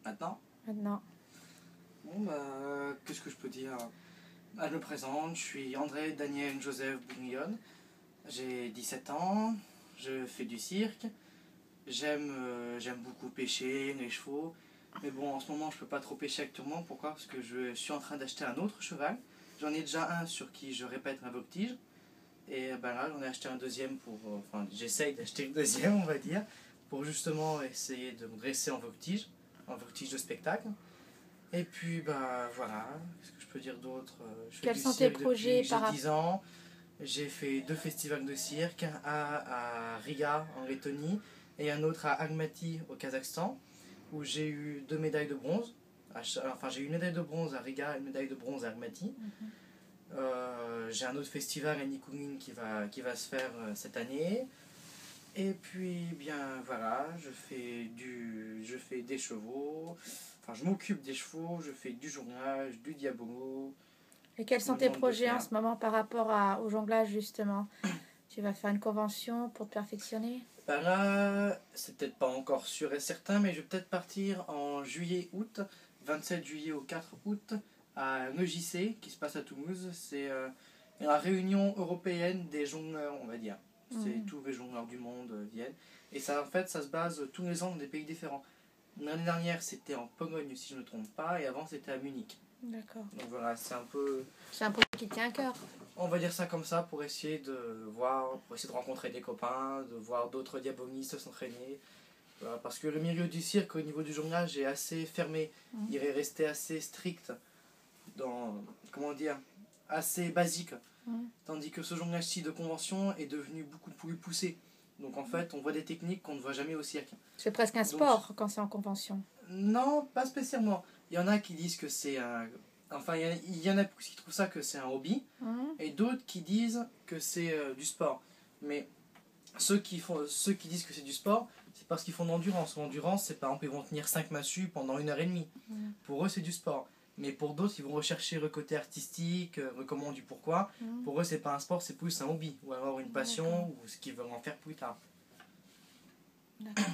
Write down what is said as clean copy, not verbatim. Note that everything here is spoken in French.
Maintenant? Maintenant. Bon, qu'est-ce que je peux dire? Je me présente, je suis André Daniel Joseph Bourguignon. J'ai 17 ans, je fais du cirque. J'aime beaucoup pêcher, les chevaux. Mais bon, en ce moment, je peux pas trop pêcher actuellement. Pourquoi? Parce que je suis en train d'acheter un autre cheval. J'en ai déjà un sur qui je répète un voltige. Et là, j'en ai acheté un deuxième pour... Enfin, j'essaye d'acheter le deuxième, on va dire, pour justement essayer de me dresser en voltige de spectacle. Et puis, voilà, qu'est-ce que je peux dire d'autre? Je fais Quels du sont tes cirque projets depuis que j'ai 10 ans. J'ai fait 2 festivals de cirque, un à Riga en Lettonie et un autre à Almaty au Kazakhstan, où j'ai eu 2 médailles de bronze. Enfin, j'ai eu une médaille de bronze à Riga et une médaille de bronze à Almaty. J'ai un autre festival à Nikounine qui va se faire cette année. Et puis, bien voilà, je fais des chevaux, enfin je m'occupe des chevaux, je fais du jonglage, du diabolo. Et quels sont tes projets en ce moment par rapport au jonglage justement? Tu vas faire une convention pour te perfectionner? Là, c'est peut-être pas encore sûr et certain, mais je vais peut-être partir en juillet-août, 27 juillet au 4 août, à un EJC qui se passe à Toulouse. C'est la réunion européenne des jongleurs, on va dire. C'est tous les jongleurs du monde viennent. Et ça, en fait, ça se base tous les ans dans des pays différents. L'année dernière, c'était en Pologne, si je ne me trompe pas, et avant, c'était à Munich. D'accord. Donc voilà, c'est un peu... C'est un projet qui te tient à cœur. On va dire ça comme ça pour essayer de voir, pour essayer de rencontrer des copains, de voir d'autres diabolistes s'entraîner. Voilà, parce que le milieu du cirque au niveau du jonglage est assez fermé. Il est resté assez strict, dans, comment dire, assez basique. Tandis que ce jonglage-ci de convention est devenu beaucoup plus poussé. Donc en fait, on voit des techniques qu'on ne voit jamais au cirque. C'est presque un sport quand c'est en convention. Non, pas spécialement. Il y en a qui disent que c'est un... Enfin, il y en a qui trouvent ça que c'est un hobby, et d'autres qui disent que c'est du sport. Mais ceux qui disent que c'est du sport, c'est parce qu'ils font de l'endurance. L'endurance, c'est par exemple, ils vont tenir 5 massues pendant 1h30. Pour eux, c'est du sport. Mais pour d'autres, ils vont rechercher le côté artistique, le comment du pourquoi. Pour eux, c'est pas un sport, c'est plus un hobby, ou alors une passion, ou ce qu'ils veulent en faire plus tard. D'accord.